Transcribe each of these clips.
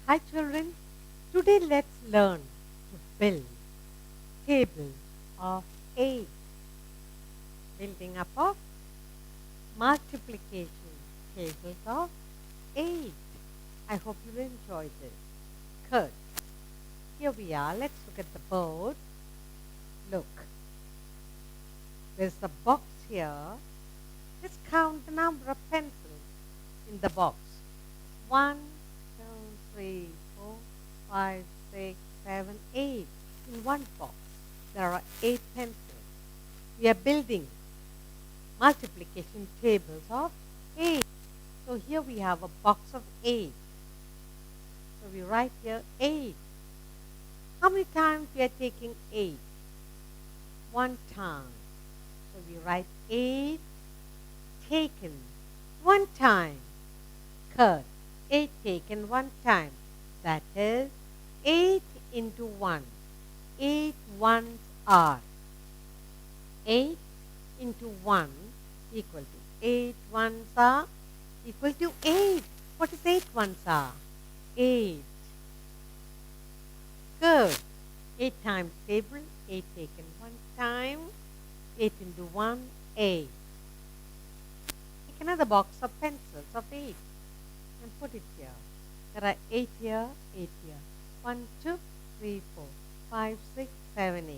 Hi children, today let's learn to build tables of 8. Building up of multiplication tables of 8. I hope you will enjoy this. Good. Here we are. Let's look at the board. Look. There's a box here. Let's count the number of pencils in the box. 1, 2, 3, 4, 5, 6, 7, 8. In one box, there are 8 pencils. We are building multiplication tables of 8. So here we have a box of 8. So we write here 8. How many times we are taking 8? One time. So we write 8 taken one time. Good. 8 taken one time. That is 8 into 1. 8 ones are. 8 into 1 equal to 8 ones are equal to 8. What is 8 ones are? 8. Good. 8 times table. 8 taken one time. 8 into 1, 8. Take another box of pencils of 8 and put it here. There are 8 here, 8 here. 1, 2, 3, 4, 5, 6, 7, 8.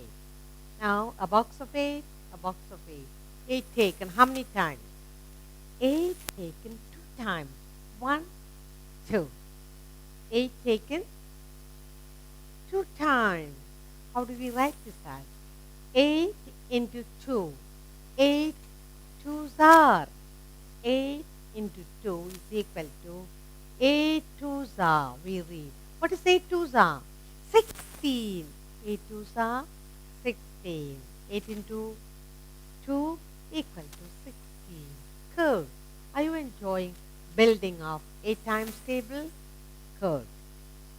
Now a box of 8, a box of 8. 8 taken how many times? 8 taken 2 times. 1, 2. 8 taken 2 times. How do we write this as? 8 into 2. 8 twos are. 8 into 2 is equal to 8 twos are. We read. What is 8 twos are? 16. 8 twos are 16. 8 into 2 equal to 16. Good. Are you enjoying building of 8 times table? Good.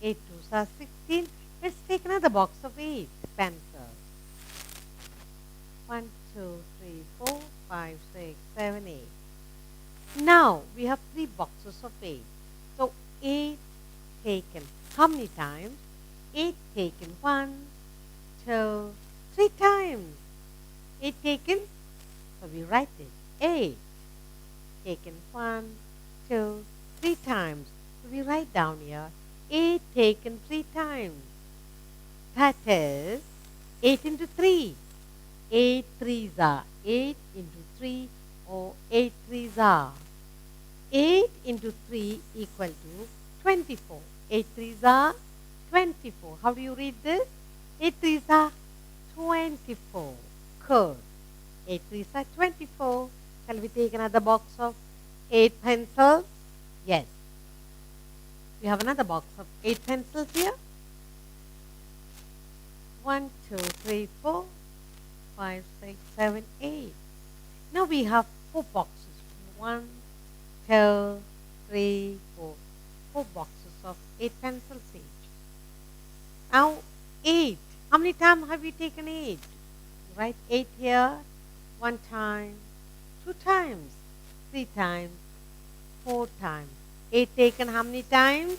8 twos are 16. Let's take another box of 8 pencils. 1, 2, 3, 4, 5, 6, 7, 8. Now we have 3 boxes of 8. So 8 taken how many times? 8 taken 1, 2, 3 times. 8 taken, so we write it. 8 taken 1, 2, 3 times. So we write down here 8 taken 3 times. That is 8 into 3. 8 threes are 8 into 3 or 8 threes are. 8 into 3 equal to 24. 8 threes are 24. How do you read this? 8 threes are 24. Good. 8 threes are 24. Shall we take another box of 8 pencils? Yes. We have another box of 8 pencils here. 1, 2, 3, 4, 5, 6, 7, 8. Now we have 4 boxes. 1, 2, 3, 4. 4 boxes of 8 pencils each. Now 8. How many times have we taken 8? Write 8 here. 1 time, 2 times, 3 times, 4 times. 8 taken how many times?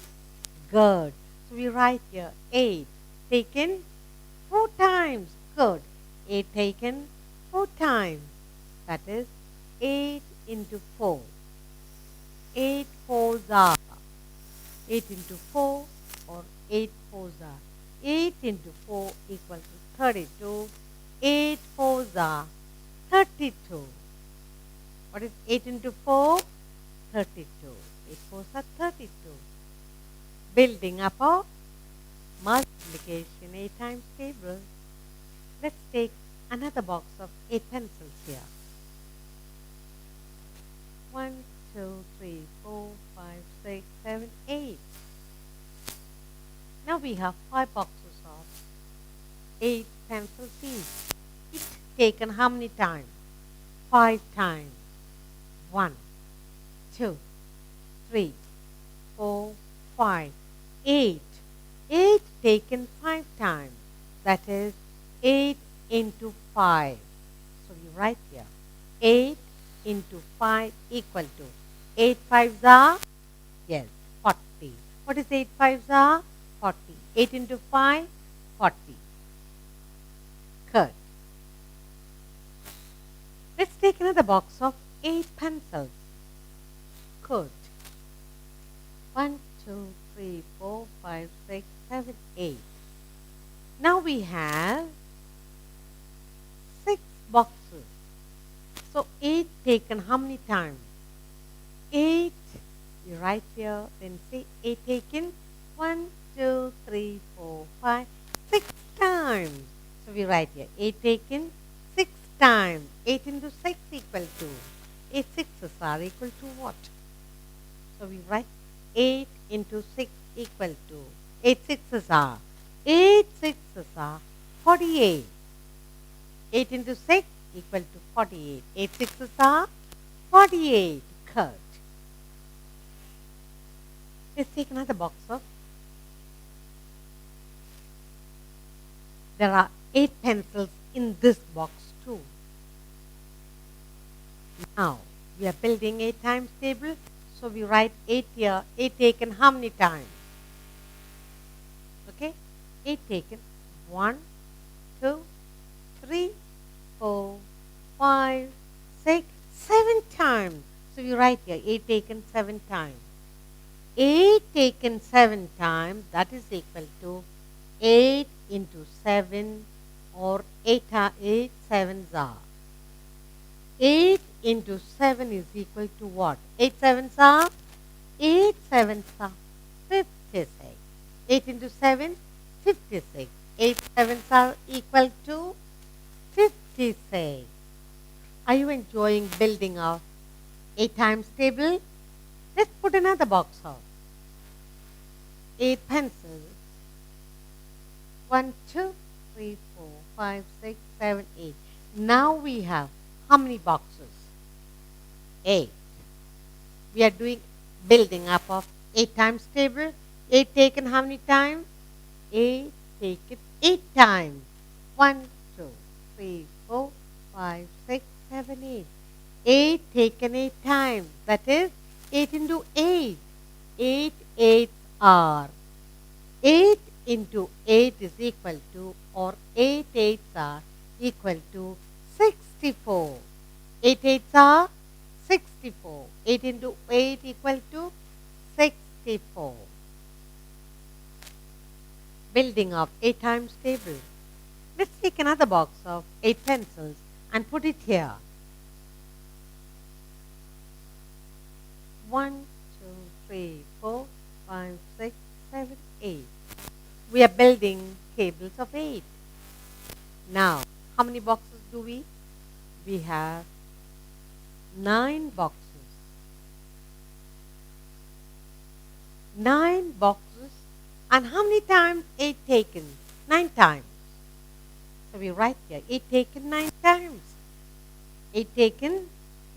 Good. So we write here 8 taken 4 times. Good. 8 taken 4 times. That is 8 into 4. 8 fours are. 8 into 4 or 8 fours are. 8 into 4 equal to 32. 8 fours are 32. What is 8 into 4? 32. 8 fours are 32. Building up a multiplication 8 times table. Let's take another box of 8 pencils here. 1, 2, 3, 4, 5, 6, 7, 8. Now we have 5 boxes of 8 pencils each. Each taken how many times? 5 times. 1, 2, 3, 4, 5, 8. 8 taken 5 times. That is 8 into 5. So we write here 8 into 5 equal to 8 fives are, yes, 40. What is 8 fives are? 40. 8 into 5, 40. Good. Let's take another box of 8 pencils. Good. 1, 2, 3, 4, 5, 6, 7, 8. Now we have 6 boxes. So 8 taken how many times? 8, you write here, then say 8 taken 1, 2, 3, 4, 5, 6 times. So we write here 8 taken 6 times. 8 into 6 equal to 8 sixes are equal to what? So we write 8 into 6 equal to 8 sixes are 48. 8 into 6 equal to 48. 8 sixes are 48. Good. Let's take another box of. There are 8 pencils in this box too. Now we are building a times table. So we write 8 here. 8 taken how many times? Okay. 8 taken 1, 2, 3, 4, 5, 6, 7 times. So we write here 8 taken 7 times. 8 taken 7 times, that is equal to 8 into 7 or 8 sevens are. 8 into 7 is equal to what? 8 sevens are? 8 sevens are 56. 8 into 7, 56. 8 sevens are equal to 56. Are you enjoying building a 8 times table? Let's put another box of 8 pencils. 1, 2, 3, 4, 5, 6, 7, 8. Now we have how many boxes? 8. We are doing building up of 8 times table. 8 taken how many times? 8 taken 8 times. 1, 2, 3, 4, 5, 6, 7, 8. 8 taken 8 times. That is 8 into 8. 8 eighths are. 8 into 8 is equal to, or 8 eighths are equal to 64. 8 eighths are 64. 8 into 8 equal to 64. Building of 8 times table. Let's take another box of 8 pencils and put it here. 1, 2, 3, 4, 5, 6, 7, 8. We are building tables of 8. Now, how many boxes do we? We have 9 boxes. 9 boxes. And how many times 8 taken? 9 times. So we write here 8 taken 9 times. 8 taken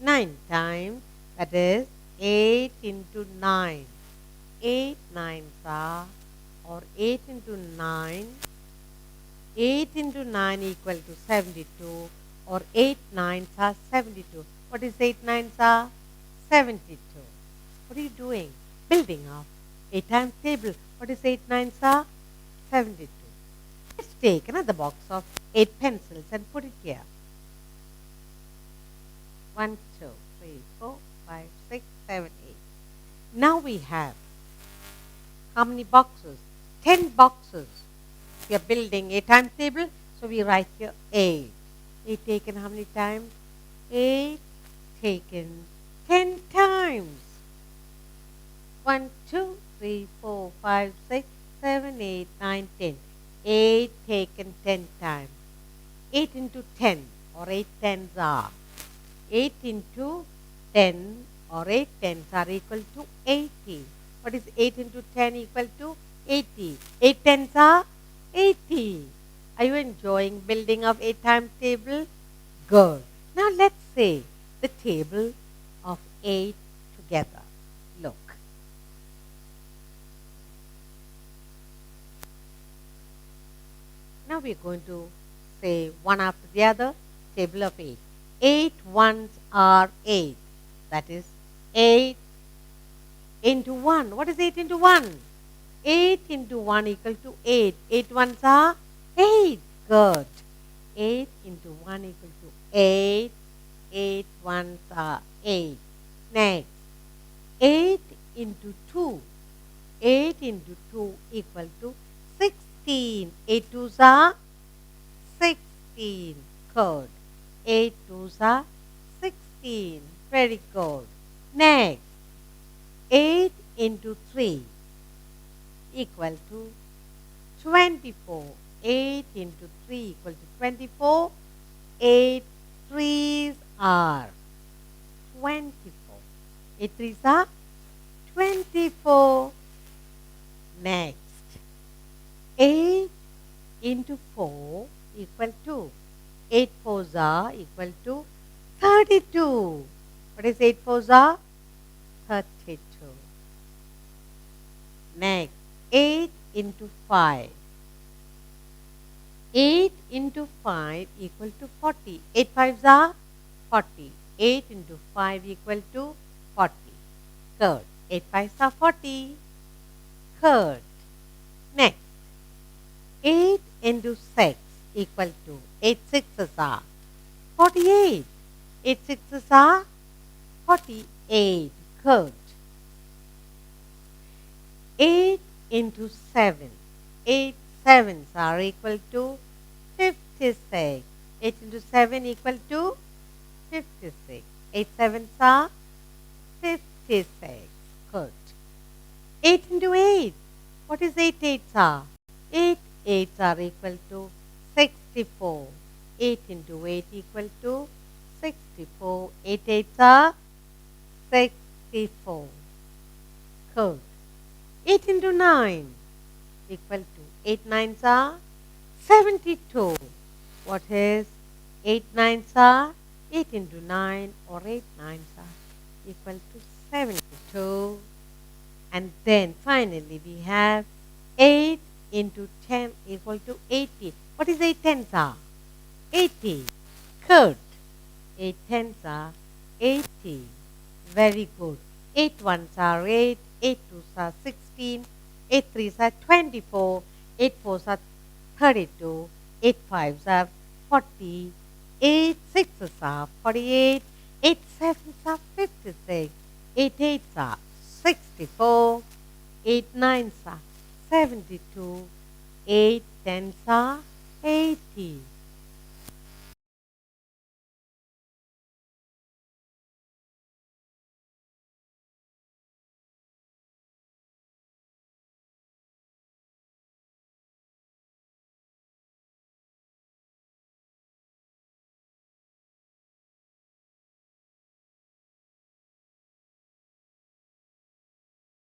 9 times. That is 8 into 9. 8 nines are, or 8 into 9. 8 into 9 equal to 72, or 8 nines are 72. What is 8 nines are? 72. What are you doing? Building up 8 times table. What is 8 nines are? 72. Let's take another box of 8 pencils and put it here. 1, 2, 3, 4, 5, 6, 7, 8. Now we have how many boxes? 10 boxes. We are building a times table, so we write here 8. 8 taken how many times? 8 taken 10 times. 1, 2, 3, 4, 5, 6, 7, 8, 9, 10. 8 taken 10 times. 8 into 10, or 8 tens are. 8 into 10, or 8 tens are equal to 80. What is 8 into 10 equal to? 80. 8 tens are 80. Are you enjoying building of 8 times table? Good. Now let's say the table of 8 together. Look. Now we're going to say one after the other, table of 8. 8 ones are 8. That is 8 into 1. What is 8 into 1? 8 into 1 equal to 8. 8 ones are 8. Good. 8 into 1 equal to 8. 8 ones are 8. Next. 8 into 2. 8 into 2 equal to 16. 8 twos are 16. Good. 8 twos are 16. Very good. Next. 8 into 3 equal to 24. 8 into 3 equal to 24. 8 threes are 24. 8 threes are 24. Next. 8 into 4 equal to 8 fours are equal to 32. What is 8 fours are? 32. Next. 8 into 5. 8 into 5 equal to 40. 8 fives are 40. 8 into 5 equal to 40. Good. 8 fives are 40. Good. Next. 8 into 6 equal to 8 sixes are 48. 8 sixes are 48. Good. 8 into 7. 8 sevens are equal to 56. 8 into 7 equal to 56. 8 sevens are 56. Good. 8 into 8. What is 8 eights are? 8 eights are equal to 64. 8 into 8 equal to 64. 8 eights are 64. Good. 8 into 9 equal to 8 nines are 72. What is 8 nines are? 8 into 9 or 8 nines are equal to 72. And then finally we have 8 into 10 equal to 80. What is 8 tens are? 80. Good. 8 tens are 80. Very good. 8 ones are 8. 8 twos are 16. 8 threes are 24. 8 fours are 32. 8 fives are 40. 8 sixes are 48. 8 sevens are 56. 8 eights are 64. 8 nines are 72. 8 tens are 80.